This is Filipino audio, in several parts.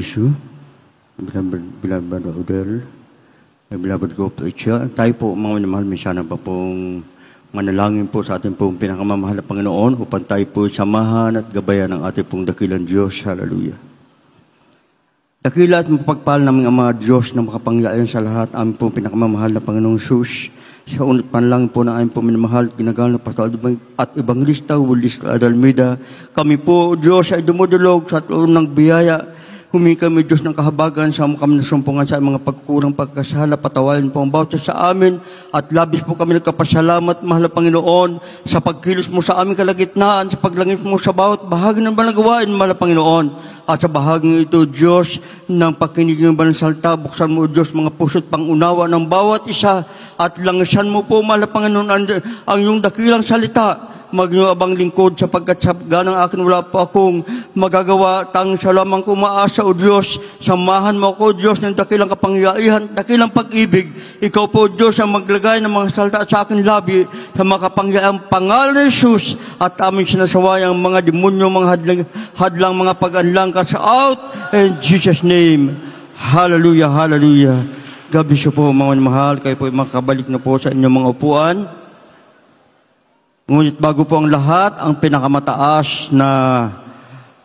Bisu, Beloved Odell, Beloved Group Preacher. Tayo po mga minamahal, may sana pa pong manalangin po sa ating pong pinakamamahal na Panginoon upang tayo po samahan at gabayan ng ating pong dakilang Diyos. Hallelujah. Dakila at mapagpahal namin ang mga Diyos na makapangyarihan sa lahat, aming pong pinakamamahal na Panginoong Jesus. Sa unat panalangin po na aming pong minamahal, ginagawa ng Pastor at Evangelista Willis Almeida. Kami po, Diyos, ay dumudulog sa tulong ng biyaya. Humingi kami, Diyos, ng kahabagan sa kami nasumpungan sa mga pagkukurang pagkasala. Patawarin po ang bawat sa amin. At labis po kami nagkapasalamat, mahal na Panginoon, sa pagkilos mo sa aming kalagitnaan, sa paglangis mo sa bawat bahagi ng banal gawain, mahal na Panginoon. At sa bahaging ito, Diyos, ng pakinig ng banal salita, buksan mo, Diyos, mga puso't pangunawa ng bawat isa. At langisan mo po, mahal na Panginoon, ang iyong dakilang salita. Magniyo abang lingkod sapagkat sa ganang akin wala pa akong magagawa. Tang siya lamang kumaasa, O Diyos. Samahan mo ako, Diyos, ng dakilang kapangyarihan, dakilang pag-ibig. Ikaw po, Diyos, ang maglagay ng mga salita sa akin labi sa makapangyarihan pangalan ni Jesus. At aming sinasawayang mga demonyo, mga hadlang mga pag-anlang ka sa out. In Jesus' name. Hallelujah, hallelujah. God bless you po, mga mahal. Kayo po makabalik na po sa inyong mga upuan. Ngunit bago po ang lahat, ang pinakamataas na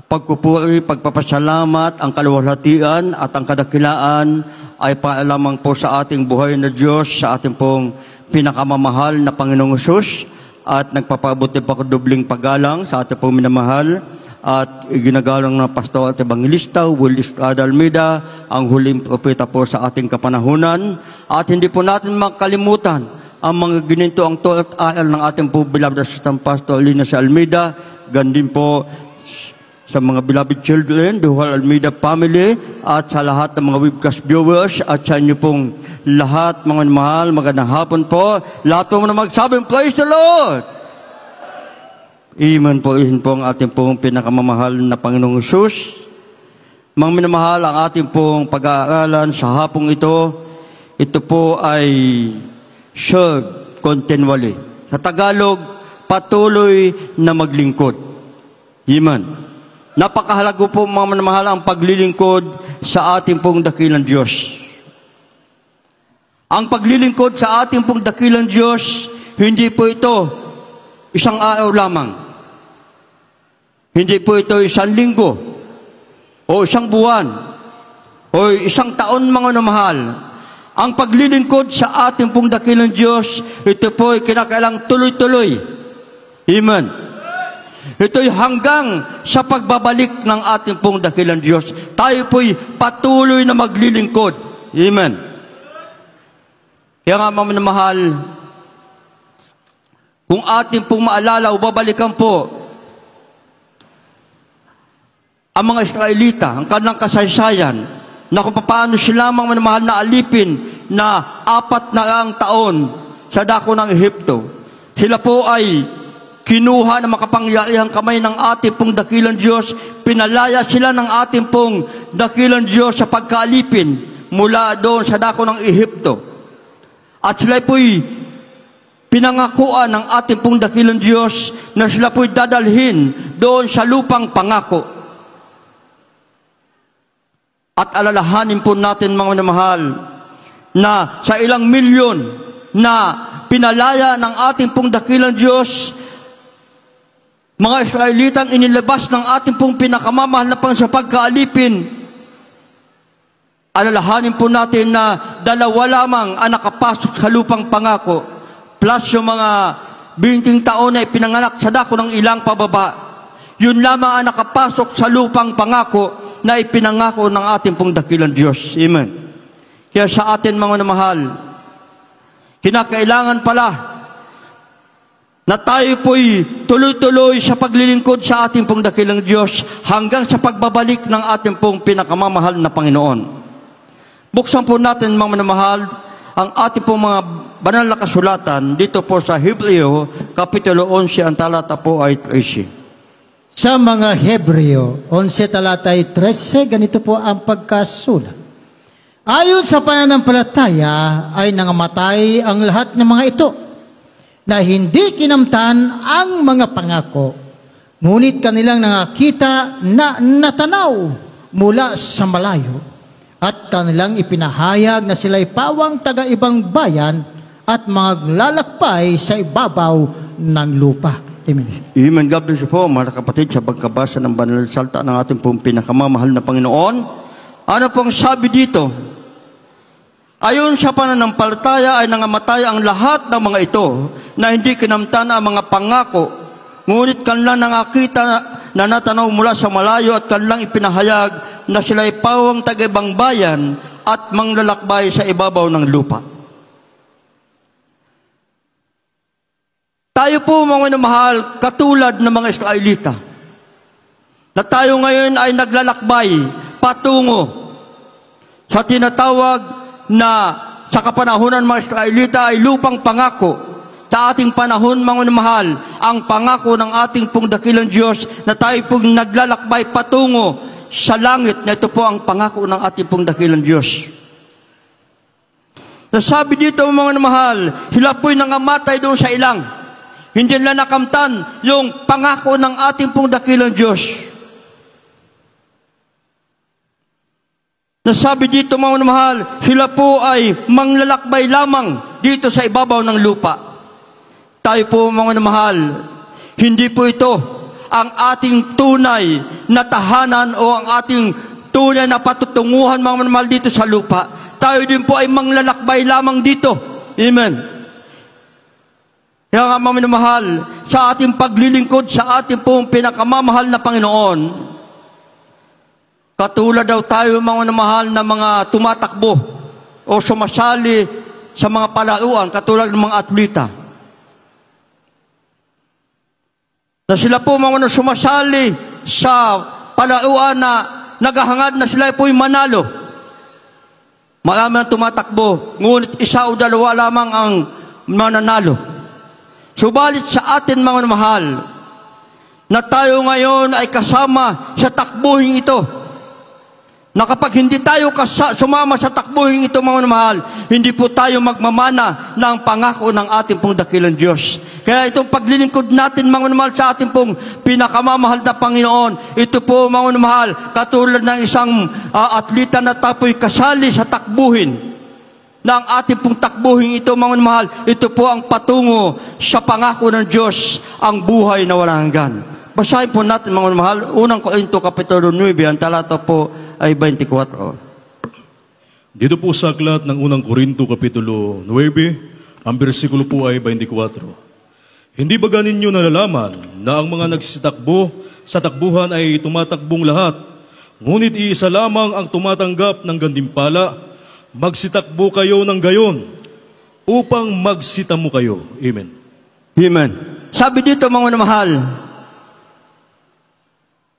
pagpupuri, pagpapasalamat, ang kaluwalhatian at ang kadakilaan ay paalamang po sa ating buhay na Diyos, sa ating pong pinakamamahal na Panginoong Hesus, at nagpapabuti pa dubling paggalang sa ating pong minamahal at ginagalang na Pastor at Evangelista Willis Almeida, ang huling propeta po sa ating kapanahunan. At hindi po natin makalimutan ang mga gininto ang tuwa at aral ng ating po beloved assistant Pastor Lina Almeida, gandin po sa mga beloved children, the whole Almeida family, at sa lahat ng mga webcast viewers, at sa inyo pong lahat, mga mahal, magandang hapon po. Lahat po na magsabing, praise the Lord! Amen po, ihin po ang ating pong pinakamamahal na Panginoong Hesus. Mga minamahal, ang ating pong pag-aaralan sa hapong ito po ay serve continually. Sa Tagalog, patuloy na maglingkod. Amen. Napakahalaga po mga manamahal ang paglilingkod sa ating pong dakilang Diyos. Ang paglilingkod sa ating pong dakilang Diyos, hindi po ito isang araw lamang. Hindi po ito isang linggo o isang buwan o isang taon, mga manamahal. Ang paglilingkod sa ating pong dakilang Diyos, ito po ay kinakailang tuloy-tuloy. Amen. Ito'y hanggang sa pagbabalik ng ating pong dakilang Diyos. Tayo po'y patuloy na maglilingkod. Amen. Kaya nga, mga minamahal, kung ating pong maalala o babalikan po ang mga Israelita, ang kanilang kasaysayan, na kung paano sila mga minamahal na alipin na 4 na taon sa dako ng Ehipto. Sila po ay kinuha ng makapangyarihang kamay ng ating pong dakilang Diyos. Pinalaya sila ng ating pong dakilang Diyos sa pagkaalipin mula doon sa dako ng Ehipto. At sila po'y pinangakuan ng ating pong dakilang Diyos na sila po'y dadalhin doon sa lupang pangako. At alalahanin po natin, mga minamahal, na sa ilang milyon na pinalaya ng ating pong dakilang Diyos, mga Israelitang inilabas ng ating pong pinakamamahal na sa pagkaalipin, alalahanin po natin na 2 lamang ang nakapasok sa lupang pangako, plus yung mga 20 taon na ipinanganak sa dako ng ilang pababa. Yun lamang ang nakapasok sa lupang pangako na ipinangako ng ating pong dakilang Diyos. Amen. Kaya sa atin, mga mahal, kinakailangan pala na tayo po'y tuloy-tuloy sa paglilingkod sa ating pong dakilang Diyos hanggang sa pagbabalik ng ating pong pinakamamahal na Panginoon. Buksan po natin, mga mahal, ang ating pong mga banal na kasulatan dito po sa Hebreo, Kapitulo 11, ang talata po ay 13. Sa mga Hebreo, 11 talatay 13, ganito po ang pagkasulat. Ayon sa pananampalataya ay nangamatay ang lahat ng mga ito, na hindi kinamtan ang mga pangako, ngunit kanilang nakakita na natanaw mula sa malayo at kanilang ipinahayag na sila'y pawang taga-ibang bayan at maglalakbay sa ibabaw ng lupa. Amen. Amen. God bless you po, mga kapatid, sa pagkabasa ng banal na salita ng ating pong pinakamamahal na Panginoon. Ano pong sabi dito? Ayon sa pananampalataya ay nangamatay ang lahat ng mga ito na hindi kinamtan ang mga pangako. Ngunit kanlang nangakita na natanaw mula sa malayo at kanlang ipinahayag na sila'y pawang taga-ibang bayan at manglalakbay sa ibabaw ng lupa. Tayo po, mga minamahal, katulad ng mga Israelita, na tayo ngayon ay naglalakbay patungo sa tinatawag na sa kapanahunan ng mga Israelita ay lupang pangako. Sa ating panahon, mga minamahal, ang pangako ng ating pong dakilang Diyos na tayo pong naglalakbay patungo sa langit, na ito po ang pangako ng ating pong dakilang Diyos. Nasabi dito, mga minamahal, sila po'y nangamatay doon sa ilang. Hindi nila nakamtan yung pangako ng ating pong dakilang Diyos. Nasabi dito, mga minamahal, sila po ay manglalakbay lamang dito sa ibabaw ng lupa. Tayo po, mga minamahal, hindi po ito ang ating tunay na tahanan o ang ating tunay na patutunguhan, mga minamahal, dito sa lupa. Tayo din po ay manglalakbay lamang dito. Amen. Kaya nga, mga minamahal, sa ating paglilingkod sa ating pong pinakamamahal na Panginoon, katulad daw tayo, mga minamahal, na mga tumatakbo o sumasali sa mga palauan, katulad ng mga atleta. Na sila po, mga minamahal, sumasali sa palauan na naghahangad na sila po'y manalo. Marami ang tumatakbo, ngunit isa o dalawa lamang ang mananalo. Subalit sa atin, mga minamahal, na tayo ngayon ay kasama sa takbuhin ito, na kapag hindi tayo sumama sa takbuhin ito, mga minamahal, hindi po tayo magmamana ng pangako ng ating pong dakilang Diyos. Kaya itong paglilingkod natin, mga minamahal, sa ating pong pinakamamahal na Panginoon, ito po, mga minamahal, katulad ng isang atleta na tapo'y kasali sa takbuhin, na ang ating pong takbuhin ito, mga minamahal, ito po ang patungo sa pangako ng Diyos, ang buhay na walang hanggan. Basahin po natin, mga minamahal, unang Korinto Kapitulo 9, ang talata po ay 24. Dito po sa aklat ng unang Korinto Kapitulo 9, ang bersikulo po ay 24. Hindi ba ganin ninyo nalalaman na ang mga nagsitakbo sa takbuhan ay tumatakbong lahat, ngunit iisa lamang ang tumatanggap ng gantimpala? Magsitakbo kayo ng gayon upang magsitamo kayo. Amen. Amen. Sabi dito, mga minamahal,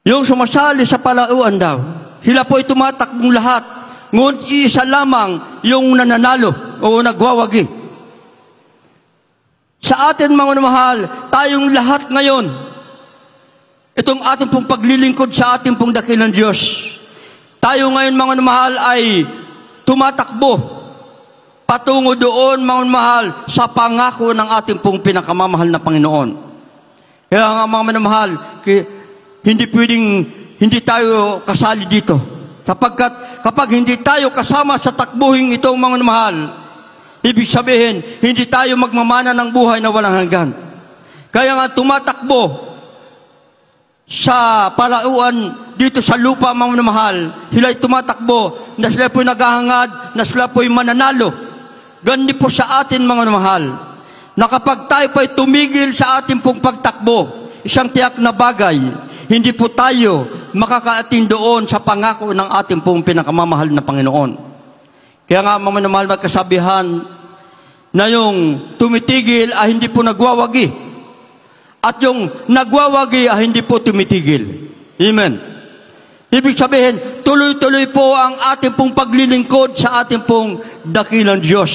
yung sumasali sa palauan daw, sila po ay tumatakbong lahat, ngunit isa lamang yung nananalo o nagwawagi. Sa atin, mga minamahal, tayong lahat ngayon, itong ating pong paglilingkod sa ating pong dakilang Diyos, tayo ngayon, mga minamahal, ay tumatakbo patungo doon, mga minamahal, sa pangako ng ating pong pinakamamahal na Panginoon. Kaya nga, mga minamahal, hindi pwedeng hindi tayo kasali dito. Sapagkat kapag hindi tayo kasama sa takbuhin itong, mga minamahal, ibig sabihin, hindi tayo magmamana ng buhay na walang hanggan. Kaya nga tumatakbo sa palauan dito sa lupa, mga minamahal, sila ay tumatakbo na sila po'y naghahangad, na sila po'y mananalo. Ganun po sa atin, mga minamahal, na kapag tayo po'y tumigil sa ating pong pagtakbo, isang tiyak na bagay, hindi po tayo makakaatin doon sa pangako ng ating pong pinakamamahal na Panginoon. Kaya nga, mga minamahal, magkasabihan na yung tumitigil ay hindi po nagwawagi, at yung nagwawagi ay hindi po tumitigil. Amen. Ibig sabihin, tuloy-tuloy po ang ating pong paglilingkod sa ating pong dakilang Diyos.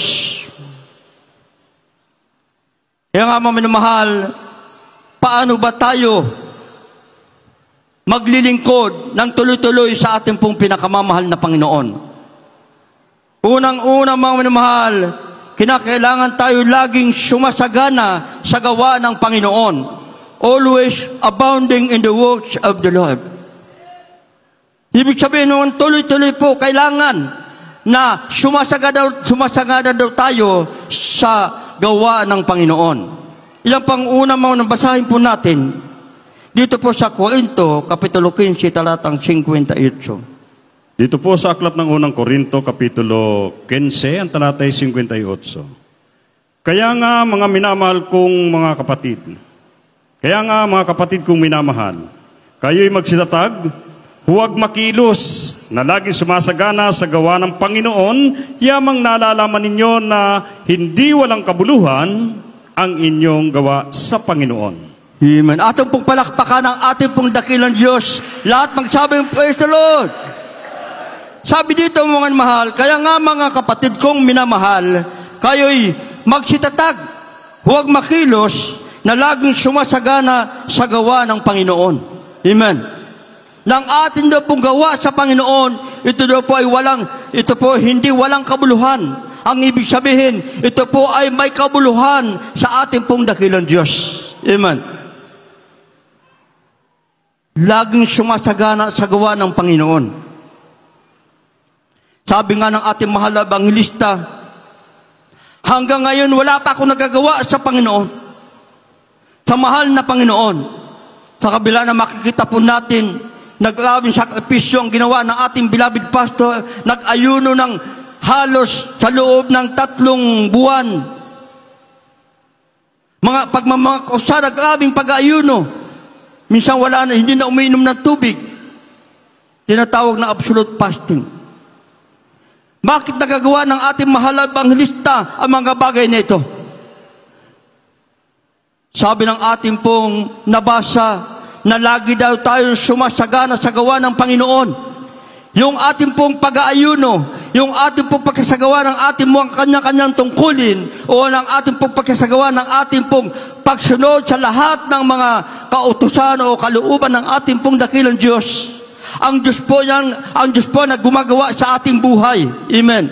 Kaya nga, mga minamahal, paano ba tayo maglilingkod ng tuloy-tuloy sa ating pong pinakamamahal na Panginoon? Unang-una, mga minamahal, kinakailangan tayo laging sumasagana sa gawa ng Panginoon. Always abounding in the works of the Lord. Ibig sabihin naman, tuloy-tuloy po, kailangan na sumasagana daw tayo sa gawa ng Panginoon. Iyan pang una mga nabasahin po natin, dito po sa Korinto, Kapitulo 15, talatang 58. Dito po sa aklat ng unang Korinto, Kapitulo 15, ang talatay 58. Kaya nga mga minamahal kong mga kapatid, kong minamahal, kayo'y magsitatag, huwag makilos, na lagi sumasagana sa gawa ng Panginoon, yamang nalalaman ninyo na hindi walang kabuluhan ang inyong gawa sa Panginoon. Amen. Atong pong palakpakan ang ating pong dakilang Diyos. Lahat magsabing, praise the Lord. Sabi dito mga mahal, kaya nga mga kapatid kong minamahal, kayo'y magsitatag, huwag makilos, na laging sumasagana sa gawa ng Panginoon. Amen. Nang atin daw pong gawa sa Panginoon, ito po hindi walang kabuluhan. Ang ibig sabihin, ito po ay may kabuluhan sa ating pong dakilang Diyos. Amen. Laging sumasagana sa gawa ng Panginoon. Sabi nga ng ating mahal na Ebanghilista, hanggang ngayon wala pa akong nagagawa sa Panginoon, sa mahal na Panginoon. Sa kabila na makikita po natin, naglabing sakripisyo ang ginawa ng ating beloved pastor, nag-ayuno ng halos sa loob ng 3 buwan. Mga kausa, naglabing pag-ayuno. Minsan wala na, hindi na umiinom ng tubig. Tinatawag na absolute fasting. Bakit nagagawa ng ating mahal na Ebanghilista ang mga bagay na ito? Sabi ng ating pong nabasa, na lagi daw tayo sumasagana sa gawa ng Panginoon. Yung ating pong pag-aayuno, yung ating pong pagkasagawa ng ating mga kanya-kanyang tungkulin, o ng ating pong pagkasagawa ng ating pong pagsunod sa lahat ng mga kautusan o kalooban ng ating pong dakilang Diyos. Ang Diyos po na gumagawa sa ating buhay. Amen.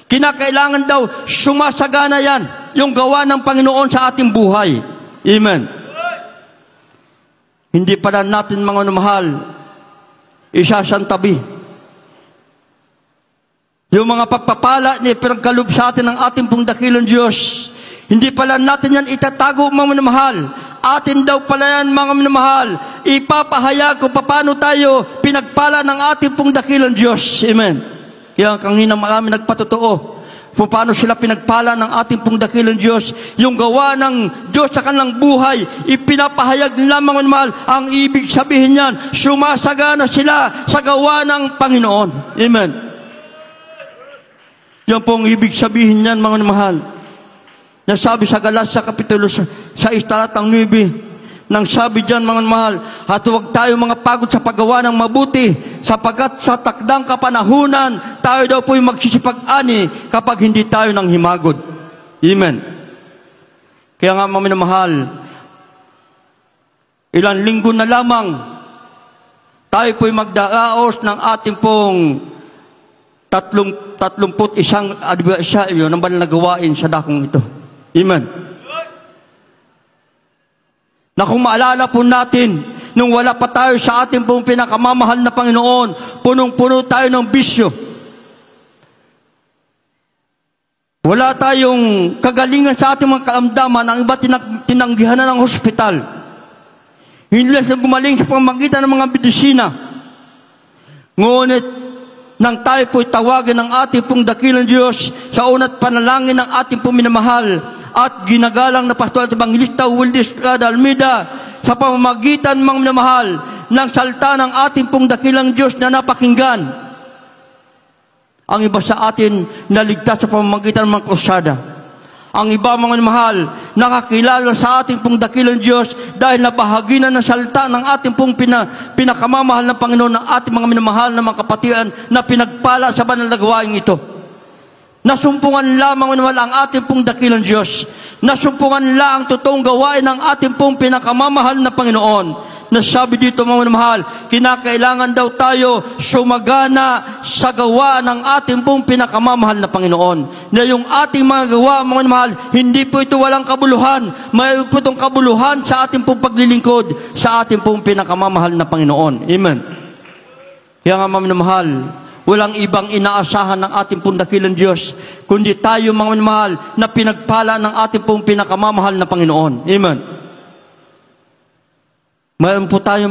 Kinakailangan daw sumasagana yan, yung gawa ng Panginoon sa ating buhay. Amen. Hindi pala natin mga mahal isasantabi yung mga pagpapala ni pinagkaloob sa atin ng ating pong dakilang Diyos. Hindi pala natin yan itatago mga mahal. Atin daw pala yan mga minamahal. Ipapahayag kung paano tayo pinagpala ng ating pong dakilang Diyos. Amen. Kaya kanina marami nagpatotoo kung paano sila pinagpala ng ating pong dakilang Diyos. Yung gawa ng Diyos sa kanilang buhay, ipinapahayag nila mga minamahal. Ang ibig sabihin niyan, sumasagana sila sa gawa ng Panginoon. Amen. Yan pong ibig sabihin niyan mga minamahal. Nasabi sa Galatia Kapitulo 6, talatang 9, nang sabi diyan mga mahal, at huwag tayo mga pagod sa paggawa ng mabuti, sapagkat sa takdang kapanahunan, tayo daw po'y magsisipag-ani kapag hindi tayo nang himagod. Amen. Kaya nga mga minamahal, ilang linggo na lamang, tayo po'y magdaraos ng ating pong 31 anibersaryo ng banal na gawain sa dakong ito. Amen. Na kung maalala po natin, nung wala pa tayo sa ating pong pinakamamahal na Panginoon, punong-puno tayo ng bisyo. Wala tayong kagalingan sa ating mga karamdaman, ang iba tinanggihan na ng hospital. Hindi lang gumaling sa pamamagitan ng mga medisina. Ngunit, nang tayo po'y tawagin ng ating pong dakilang Diyos sa una't panalangin ng ating pong minamahal at ginagalang na Pastor at Ebanghilista Wildy Estrada Almeida sa pamamagitan mga minamahal ng salta ng ating pong dakilang Diyos na napakinggan. Ang iba sa atin naligtas sa pamamagitan ng mga krusada. Ang iba mga minamahal nakakilala sa ating pong dakilang Diyos dahil nabahagi na ng salta ng ating pong pinakamamahal na Panginoon ng ating mga minamahal na mga kapatiran na pinagpala sa banal na gawain ito. Nasumpungan lamang naman ang ating pong dakilang Diyos. Nasumpungan lang ang totoong gawain ng ating pong pinakamamahal na Panginoon. Nasabi dito mga mahal, kinakailangan daw tayo sumagana sa gawa ng ating pong pinakamamahal na Panginoon. Na yung ating mga gawa mga mahal, hindi po ito walang kabuluhan. Mayroon po itong kabuluhan sa ating pong paglilingkod sa ating pong pinakamamahal na Panginoon. Amen. Kaya nga mga minamahal, walang ibang inaasahan ng ating pong dakilang Diyos, kundi tayo mga minamahal na pinagpala ng ating pong pinakamamahal na Panginoon. Amen. Mayroon po tayong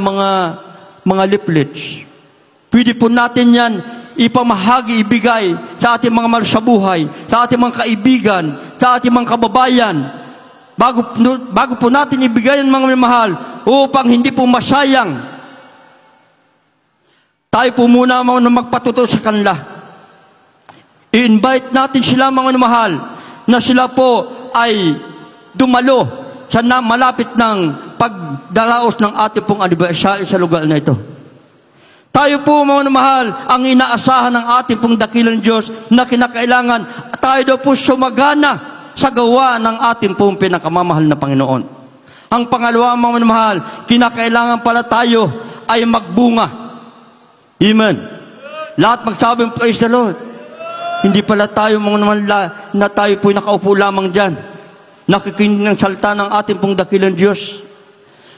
mga leaflets. Pwede po natin yan ipamahagi, ibigay sa ating mga mahal sa buhay, sa ating mga kaibigan, sa ating mga kababayan. Bago po natin ibigay ang mga minamahal upang hindi po masayang, tayo po muna mga magpatuto sa kanila. I-invite natin sila mga minamahal na sila po ay dumalo sa malapit ng pagdaraos ng ating pong anibersaryo sa lugar na ito. Tayo po mga minamahal ang inaasahan ng ating pong dakilang Diyos na kinakailangan tayo daw po sumagana sa gawa ng ating pong pinakamamahal na Panginoon. Ang pangalawa mga minamahal, kinakailangan pala tayo ay magbunga. Amen. Lahat magsabing praise the Lord. Hindi pala tayo mga minamahal na tayo po'y nakaupo lamang dyan, nakikinig ng salita ng ating pong dakilang Diyos.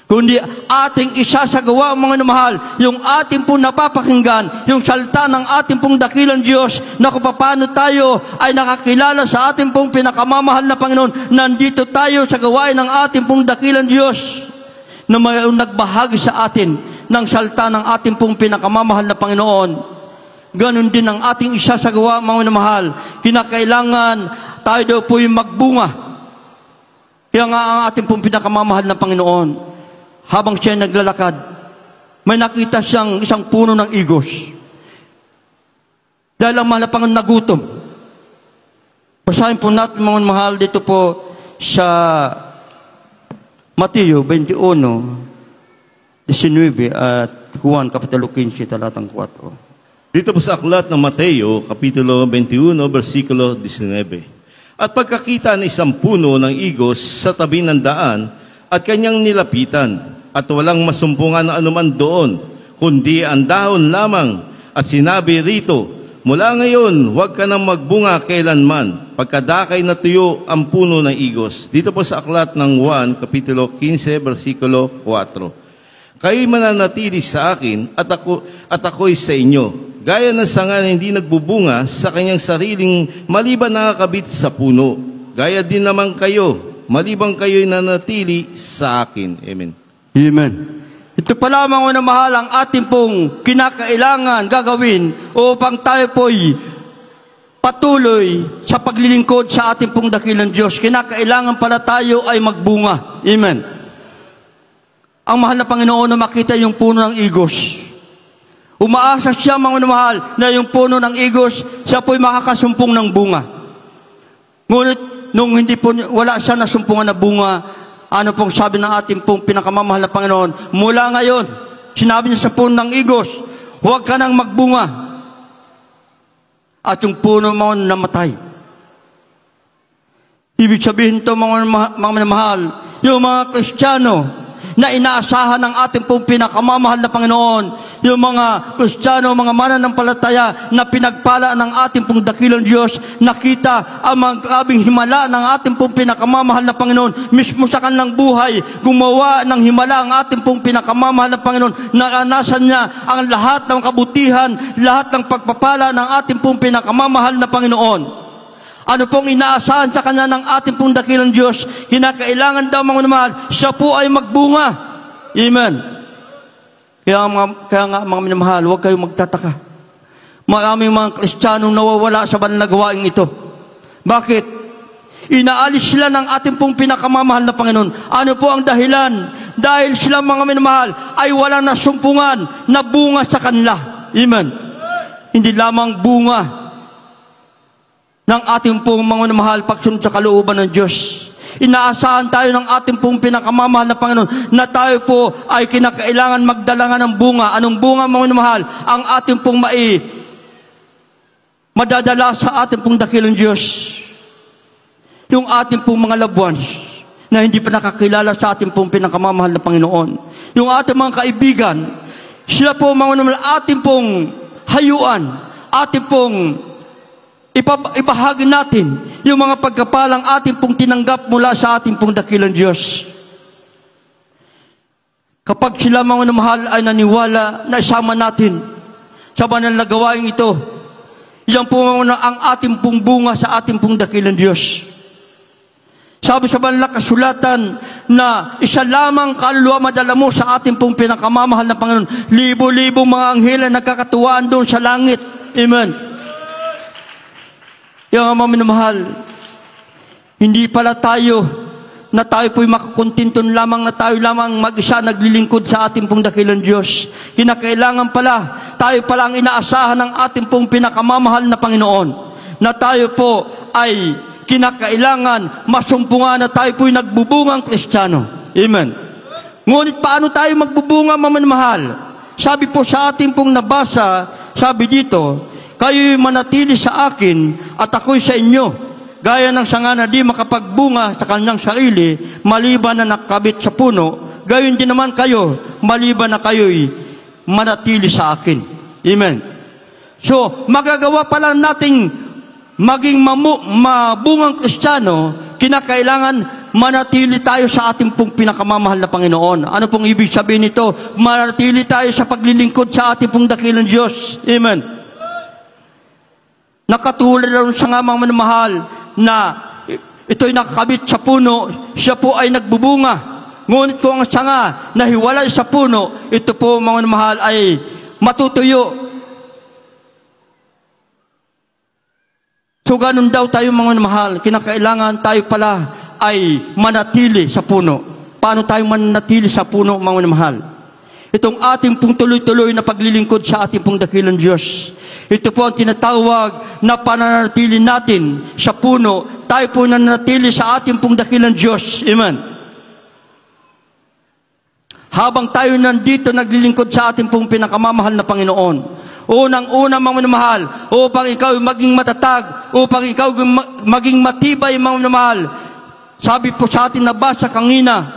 Kundi ating isasagawa mga minamahal, yung ating pong napapakinggan, yung salita ng ating pong dakilang Diyos, na kung paano tayo ay nakakilala sa ating pong pinakamamahal na Panginoon. Nandito tayo sa gawain ng ating pong dakilang Diyos na mayroong nagbahagi sa atin ng salita ng ating pong pinakamamahal na Panginoon. Ganon din ang ating isasagawa mga minamahal. Kinakailangan tayo daw po yung magbunga. Kaya nga ang ating pong pinakamamahal na Panginoon, habang siya naglalakad, may nakita siyang isang puno ng igos. Dahil ang mahal na Panginoon nagutom. Basahin po natin mga mahal dito po sa Mateo 21, 19 at Juan Kapitulo 15, talatang 4. Dito po sa aklat ng Mateo, Kapitulo 21, versikulo 19. At pagkakita ng isang puno ng igos sa tabi ng daan, at kanyang nilapitan, at walang masumpungan na anuman doon, kundi ang dahon lamang, at sinabi rito, mula ngayon, huwag ka nang magbunga kailanman, pagkadakay na tuyo ang puno ng igos. Dito po sa aklat ng Juan, Kapitulo 15, versikulo 4. Kayo'y mananatili sa akin, at ako'y sa inyo. Gaya ng sanga na hindi nagbubunga sa kanyang sariling maliban nakakabit sa puno. Gaya din naman kayo, malibang kayo'y nanatili sa akin. Amen. Amen. Ito pala mga minamahal ang ating pong kinakailangan gagawin upang tayo po'y patuloy sa paglilingkod sa ating pong dakilang Diyos. Kinakailangan pala tayo ay magbunga. Amen. Ang mahal na Panginoon na makita yung puno ng igos. Umaasa siya mga minamahal na yung puno ng igos, siya po'y makakasumpong ng bunga. Ngunit nung hindi po wala siya nasumpungan na bunga, ano pong sabi ng ating pong pinakamamahal na Panginoon? Mula ngayon, sinabi niya sa puno ng igos, huwag ka nang magbunga. At yung puno mo namatay. Ibig sabihin ito mga minamahal, yung mga Kristiyano na inaasahan ng ating pong pinakamamahal na Panginoon, yung mga Kristiyano, mga mananampalataya na pinagpala ng ating pong dakilang Diyos, nakita ang mga grabing himala ng ating pong pinakamamahal na Panginoon. Mismo sa kanilang buhay, gumawa ng himala ang ating pong pinakamamahal na Panginoon. Naranasan niya ang lahat ng kabutihan, lahat ng pagpapala ng ating pong pinakamamahal na Panginoon. Ano pong inaasahan sa kanya ng ating pong dakilang Diyos? Kinakailangan daw mga minamahal, siya po ay magbunga. Amen. Kaya nga mga minamahal, huwag kayong magtataka. Maraming mga Kristiyanong nawawala sa banal na gawain ito. Bakit? Inaalis sila ng ating pong pinakamamahal na Panginoon. Ano po ang dahilan? Dahil sila mga minamahal ay walang nasumpungan na bunga sa kanila. Amen. Hindi lamang bunga ng ating pong mga minamahal pagsunod sa kalooban ng Diyos. Inaasahan tayo ng ating pong pinakamamahal na Panginoon na tayo po ay kinakailangan magdala ng bunga. Anong bunga mga minamahal? Ang ating pong madadala sa ating pong dakilang Diyos. Yung ating pong mga loved ones na hindi pa nakakilala sa ating pong pinakamamahal na Panginoon. Yung ating mga kaibigan, sila po mga minamahal, ating pong hayuan, ating pong ibahagi natin yung mga pagkapalang ating pong tinanggap mula sa ating pong dakilang Diyos. Kapag sila mga minamahal ay naniwala na isama natin sa banal na gawain ito. Yan po ang ating pong bunga sa ating pong dakilang Diyos. Sabi sa banal na kasulatan na isa lamang kaluluwa madala mo sa ating pong pinakamamahal na Panginoon. Libo-libong mga anghel na nagkakatuwaan doon sa langit. Amen. Yung mga minamahal, hindi pala tayo na tayo po'y makakontinton lamang na tayo lamang mag-isa naglilingkod sa ating pong dakilang Diyos. Kinakailangan pala, tayo pala ang inaasahan ng ating pong pinakamamahal na Panginoon. Na tayo po ay kinakailangan masumpungan na tayo po'y nagbubungang Kristiyano. Amen. Ngunit paano tayo magbubunga, mamamahal? Sabi po sa ating pong nabasa, sabi dito, kayo'y manatili sa akin at ako'y sa inyo. Gaya ng sanga na di makapagbunga sa kanyang sarili, maliban na nakabit sa puno, gayon din naman kayo, maliban na kayo'y manatili sa akin. Amen. So, magagawa pala nating maging mabungang Kristiyano, kinakailangan manatili tayo sa ating pong pinakamamahal na Panginoon. Ano pong ibig sabihin nito? Manatili tayo sa paglilingkod sa ating pong dakilang Diyos. Amen. Nakatulad lang sa nga mga manamahal na ito'y nakakabit sa puno, siya po ay nagbubunga. Ngunit kung ang sanga na hiwalay sa puno, ito po mga manamahal ay matutuyo. So ganun daw tayo mga manamahal, kinakailangan tayo pala ay manatili sa puno. Paano tayo manatili sa puno mga manamahal? Itong ating pong tuloy-tuloy na paglilingkod sa ating pong dakilang Diyos. Ito po ang tinatawag na pananatili natin sa puno. Tayo po nanatili sa ating pong dakilang Diyos. Amen. Habang tayo nandito naglilingkod sa ating pong pinakamamahal na Panginoon. Unang-una mga minamahal, upang ikaw maging matatag, upang ikaw maging matibay mga minamahal. Sabi po sa atin nabasa kanina,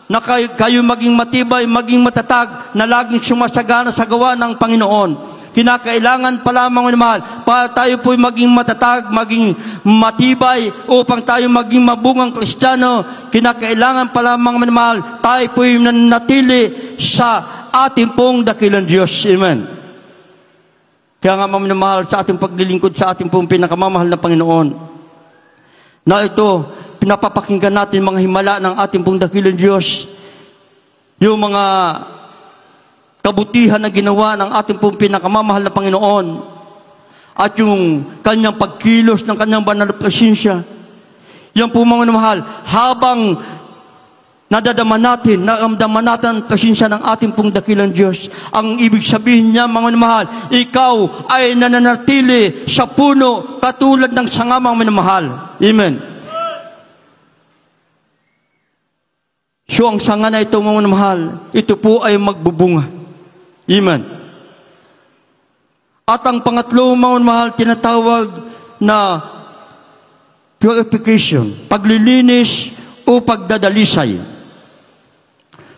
na kayo maging matibay, maging matatag, na laging sumasagana sa gawa ng Panginoon. Kinakailangan pala mga minamahal, para tayo po'y maging matatag, maging matibay, upang tayo maging mabungang Kristiyano. Kinakailangan pala mga minamahal, tayo po'y nanatili sa ating pong dakilang Diyos. Amen. Kaya nga mga minamahal, sa ating paglilingkod sa ating pong pinakamamahal na Panginoon, na ito, pinapapakinggan natin mga himala ng ating pong dakilang Diyos, yung mga kabutihan na ginawa ng ating pong pinakamamahal na Panginoon, at yung kanyang pagkilos ng kanyang banal na presensya. Yan po mga minamahal, habang nadadama natin, naramdaman natin ang presensya ng ating pong dakilang Diyos, ang ibig sabihin niya mga minamahal, ikaw ay nananatili sa puno katulad ng sanga mga minamahal. Amen. So ang sanga na ito mga minamahal, ito po ay magbubunga. Amen. At ang pangatlo mga minamahal, tinatawag na purification, paglilinis o pagdadalisay.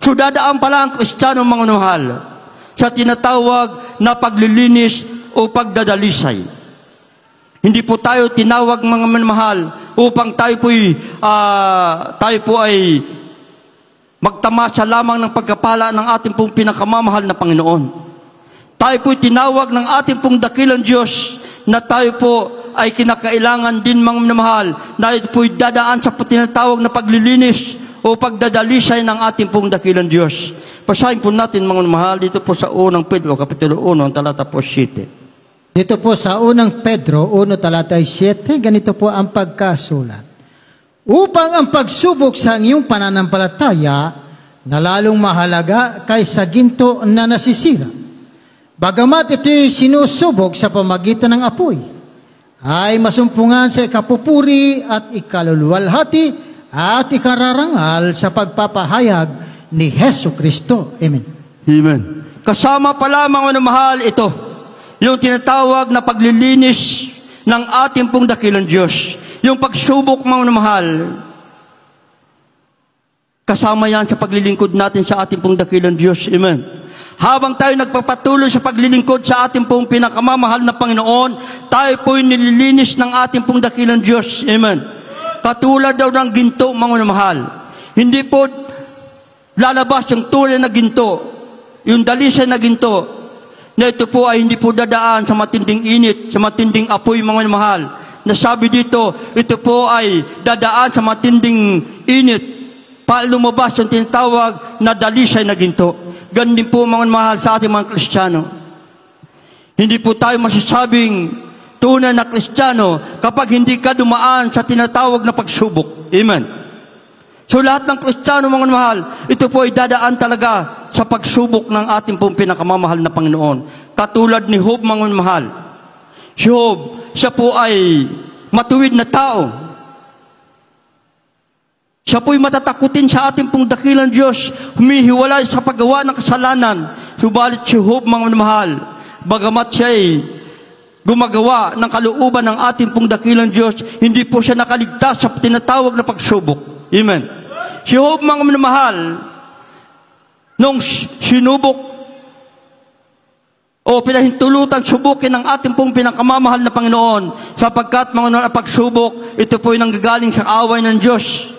So dadaan pala ang Kristiyano mga minamahal sa tinatawag na paglilinis o pagdadalisay. Hindi po tayo tinawag mga minamahal upang tayo po ay magtamasa lamang ng pagkapala ng ating pong pinakamamahal na Panginoon. Tayo po'y tinawag ng ating pong dakilang Diyos na tayo po ay kinakailangan din mga minamahal na ito po'y dadaan sa tinatawag na paglilinis o pagdadalisay ng ating pong dakilang Diyos. Basahin po natin mga minamahal dito po sa unang Pedro, Kapitulo 1, talata po 7. Dito po sa unang Pedro 1, talata 7, ganito po ang pagkasulat. Upang ang pagsubok sa iyong pananampalataya na lalong mahalaga kaysa ginto na nasisira. Bagamat ito'y sinusubok sa pamagitan ng apoy, ay masumpungan sa ikapupuri at ikaluluwalhati at ikararangal sa pagpapahayag ni Hesu Kristo. Amen. Amen. Kasama pala mga minamahal ito, yung tinatawag na paglilinis ng ating pong dakilang Diyos. Yung pagsubok mga minamahal, kasama yan sa paglilingkod natin sa ating pong dakilang Diyos. Amen. Habang tayo nagpapatuloy sa paglilingkod sa ating pong pinakamamahal na Panginoon, tayo po'y nililinis ng ating pong dakilang Diyos. Amen. Katulad daw ng ginto mga minamahal. Hindi po lalabas yung tunay na ginto, yung dalisay na ginto. na ito po ay hindi po dadaan sa matinding init, sa matinding apoy, mga minamahal. Nasabi dito, ito po ay dadaan sa matinding init para lumabas yung tinatawag na dalisay na ginto. Ganun din po, mga minamahal, sa ating mga Kristiyano. Hindi po tayo masasabing tunay na Kristiyano kapag hindi ka dumaan sa tinatawag na pagsubok. Amen. So lahat ng Kristiyano, mga mahal, ito po ay dadaan talaga sa pagsubok ng ating pong pinakamamahal na Panginoon. Katulad ni Job, mga mahal. Si Job, siya po ay matuwid na tao. Siya po ay matatakutin sa ating pong dakilang Diyos, humihiwalay sa paggawa ng kasalanan. Subalit si Job, mga mahal, bagamat siya ay gumagawa ng kalooban ng ating pong dakilang Diyos, hindi po siya nakaligtas sa tinatawag na pagsubok. Amen. Si Job, mga minamahal, nung sinubok o pinahintulutan subukin ng ating pong pinakamamahal na Panginoon, sapagkat mga pagsubok, ito po ay nanggagaling sa kaaway ng Diyos.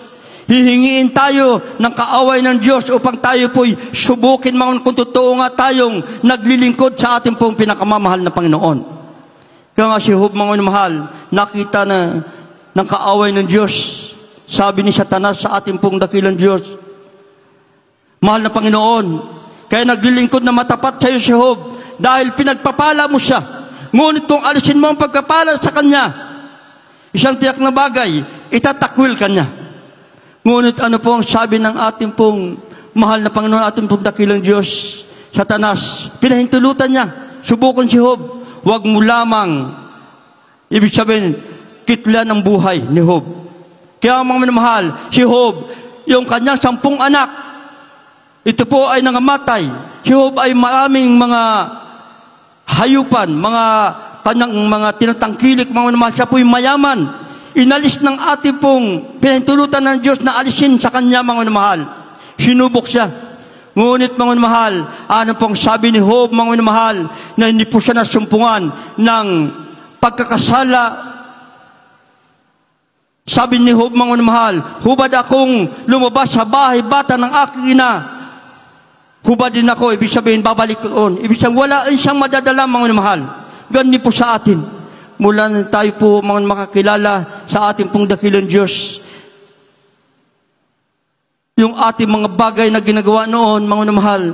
Hihingiin tayo ng kaaway ng Diyos upang tayo po'y subukin, mga kung totoo nga tayong naglilingkod sa ating pong pinakamamahal na Panginoon. Kaya nga si Job, mga mahal, nakita na ng kaaway ng Diyos. Sabi ni Satanas sa ating pong dakilang Diyos, mahal na Panginoon, kaya naglilingkod na matapat sa iyo si Job dahil pinagpapala mo siya. Ngunit kung alisin mo ang pagpapala sa kanya, isang tiyak na bagay, itatakwil kanya. Ngunit ano po ang sabi ng ating pong mahal na Panginoon, ating pong dakilang Diyos? Satanas, pinahintulutan niya, subukan si Job. Huwag mo lamang, ibig sabihin, kitlan ang buhay ni Job. Kaya mga minamahal, si Job, yung kanyang 10 anak, ito po ay nangamatay. Si Job ay maraming mga hayupan, kanyang mga tinatangkilik, mga minamahal. Siya po ay mayaman. Inalis ng ating pong pinahintulutan ng Diyos na alisin sa kanya, mga minamahal. Sinubok siya. Ngunit, mga minamahal, ano pong sabi ni Job, mga minamahal, na hindi po siya nasumpungan ng pagkakasala. Sabi ni Job, mga minamahal, hubad akong lumabas sa bahay bata ng aking ina, hubad din ako, ibig sabihin, babalik doon. Ibig sabihin, wala rin siyang madadala, mga minamahal. Ganun po sa atin. Mula na tayo po, mga makakilala sa ating pong dakilang Diyos, yung ating mga bagay na ginagawa noon, mga minamahal,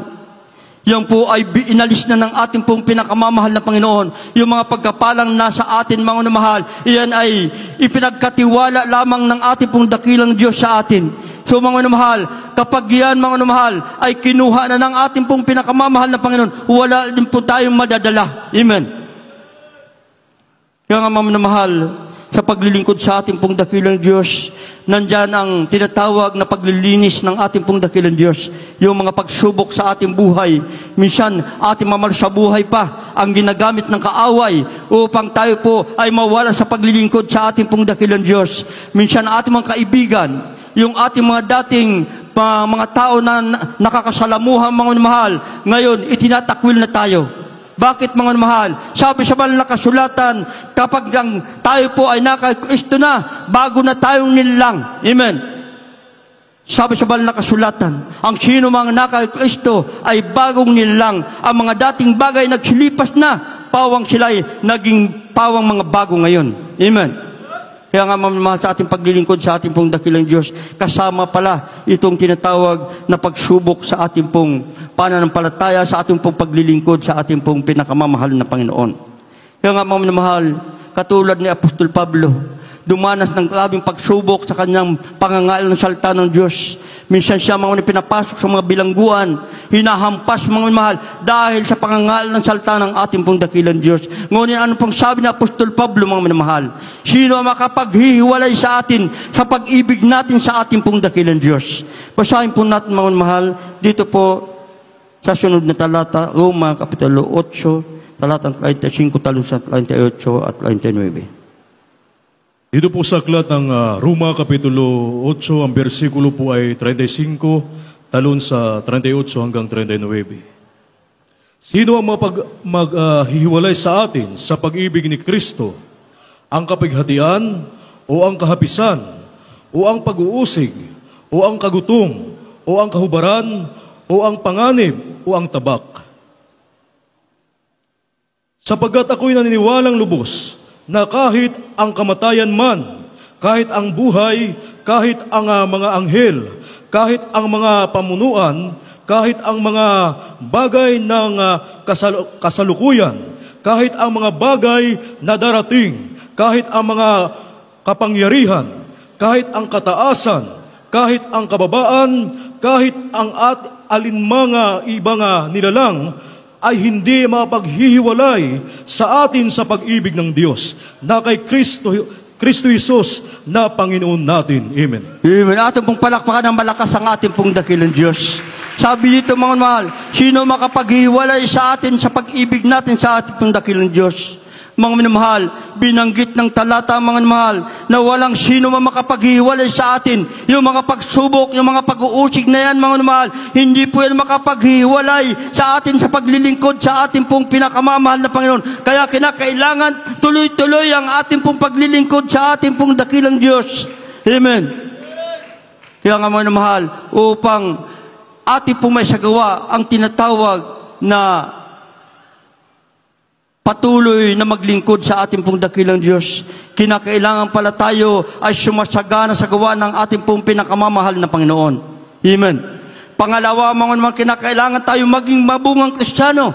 yung po ay inalis na ng ating pong pinakamamahal na Panginoon. Yung mga pagkapalang nasa atin, mga minamahal, iyan ay ipinagkatiwala lamang ng ating pong dakilang Diyos sa atin. So, mga minamahal, kapag yan, mga minamahal, ay kinuha na ng ating pong pinakamamahal na Panginoon, wala din po tayong madadala. Amen. Kaya nga, mga minamahal, sa paglilingkod sa ating pong dakilang Diyos, nandyan ang tinatawag na paglilinis ng ating pong dakilang Diyos. Yung mga pagsubok sa ating buhay. Minsan, ating mamal sa buhay pa ang ginagamit ng kaaway upang tayo po ay mawala sa paglilingkod sa ating pong dakilang Diyos. Minsan, ating mga kaibigan, yung ating mga dating mga tao na nakakasalamuhan, mga mahal, ngayon, itinatakwil na tayo. Bakit, mga mahal? Sabi sa banal na kasulatan, kapag tayo po ay naka-Kristo na, bago na tayong nilang. Amen. Sabi sa banal na kasulatan, ang sino mga naka-Kristo ay bagong nilang. Ang mga dating bagay nagsilipas na, pawang sila ay naging pawang mga bago ngayon. Amen. Kaya nga, mga mahal, sa ating paglilingkod sa ating pong dakilang Diyos, kasama pala itong tinatawag na pagsubok sa ating pong pananampalataya, sa ating pong paglilingkod sa ating pong pinakamamahal na Panginoon. Kaya nga, mga mahal, katulad ni Apostol Pablo, dumanas ng grabing pagsubok sa kanyang pangangaral ng salita ng Diyos. Minsan siya, mga pinapasok sa mga bilangguan, hinahampas, mga mahal, dahil sa pangangaral ng salita ng ating pong dakilang Diyos. Ngunit ano pong sabi ni Apostol Pablo, mga minamahal? Sino ang makapaghihiwalay sa atin sa pag-ibig natin sa ating pong dakilang Diyos? Basahin po natin, mga minamahal, dito po sa sunod na talata, Roma, Kapitulo 8, talatang 35, talong 38 at 39. Dito po sa aklat ng Roma, Kapitulo 8, ang bersikulo po ay 35, talon sa 38 hanggang 39. Sino ang maghihiwalay sa atin sa pag-ibig ni Kristo? Ang kapighatian, o ang kahapisan, o ang pag-uusig, o ang kagutom, o ang kahubaran, o ang panganib, o ang tabak. Sapagkat ako'y naniniwalang lubos na kahit ang kamatayan man, kahit ang buhay, kahit ang mga anghel, kahit ang mga pamunuan, kahit ang mga bagay ng kasalukuyan, kahit ang mga bagay na darating, kahit ang mga kapangyarihan, kahit ang kataasan, kahit ang kababaan, kahit ang alinmanga ibang nilalang, ay hindi mapaghihiwalay sa atin sa pag-ibig ng Diyos na kay Kristo Jesus na Panginoon natin. Amen. Amen. Atin pong palakpakan ng malakas ang ating pong dakilang Diyos. Sabi dito mga mahal, sino makapaghiwalay sa atin sa pag-ibig natin sa ating pong dakilang Diyos? Mga minamahal, binanggit ng talata mga minamahal na walang sino man makapaghiwalay sa atin. Yung mga pagsubok, yung mga pag-uusig na yan mga minamahal, hindi po yan makapaghiwalay sa atin sa paglilingkod sa ating pong pinakamamahal na Panginoon. Kaya kinakailangan tuloy-tuloy ang ating pong paglilingkod sa ating pong dakilang Diyos. Amen. Kaya nga mga minamahal, upang ating pong may sagawa ang tinatawag na patuloy na maglingkod sa ating pong dakilang Diyos, kinakailangan pala tayo ay sumasagana sa gawa ng ating pong pinakamamahal na Panginoon. Amen. Pangalawa, mga naman, kinakailangan tayo maging mabungang Kristiyano.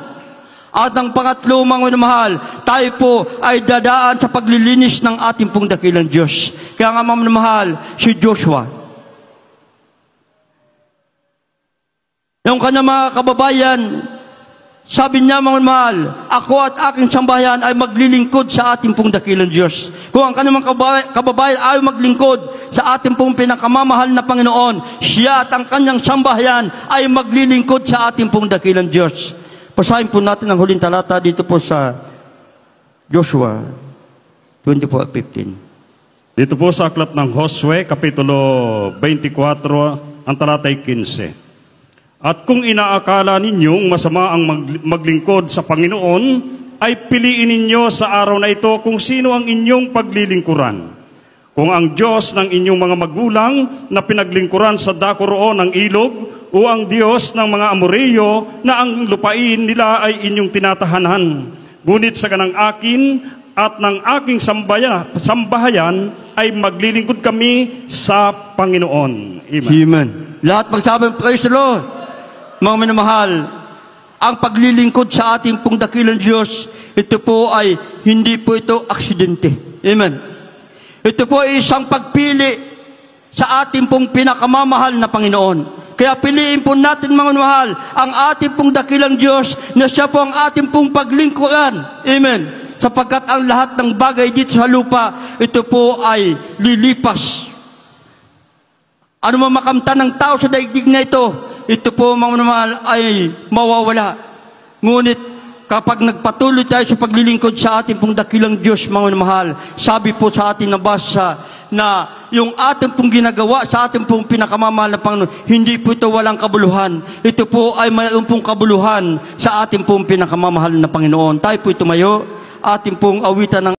At ang pangatlo, mga mahal, tayo po ay dadaan sa paglilinis ng ating pong dakilang Diyos. Kaya nga, mga mahal, si Joshua, yung kanyang mga kababayan, sabi niya mga mahal, ako at aking sambahayan ay maglilingkod sa ating pong dakilang Diyos. Kung ang kanyang kababayan ay maglingkod sa ating pong pinakamamahal na Panginoon, siya at ang kanyang sambahayan ay maglilingkod sa ating pong dakilang Diyos. Basahin po natin ang huling talata dito po sa Joshua 24:15. Dito po sa aklat ng Josue, Kapitulo 24, ang talatay 15. At kung inaakala ninyong masama ang maglingkod sa Panginoon, ay piliin ninyo sa araw na ito kung sino ang inyong paglilingkuran. Kung ang Diyos ng inyong mga magulang na pinaglingkuran sa dako roon ng ilog, o ang Diyos ng mga Amoreyo na ang lupain nila ay inyong tinatahanan. Ngunit sa kanang akin at ng aking sambahayan ay maglilingkod kami sa Panginoon. Amen. Amen. Lahat magsabi, praise the Lord. Mga minamahal, ang paglilingkod sa ating pong dakilang Diyos, ito po ay hindi po ito aksidente. Amen. Ito po ay isang pagpili sa ating pong pinakamamahal na Panginoon. Kaya piliin po natin mga minamahal ang ating pong dakilang Diyos na siya po ang ating pong paglingkuran. Amen. Sapagkat ang lahat ng bagay dito sa lupa, ito po ay lilipas. Ano man makamtan ng tao sa daigdig na ito po mga minamahal ay mawawala. Ngunit kapag nagpatuloy tayo sa paglilingkod sa ating pong dakilang Diyos, mga minamahal, sabi po sa ating nabasa na yung ating pong ginagawa sa ating pong pinakamamahal na Panginoon, hindi po ito walang kabuluhan. Ito po ay mayroon pong kabuluhan sa ating pong pinakamamahal na Panginoon. Tayo po tumayo, ating pong awitan ng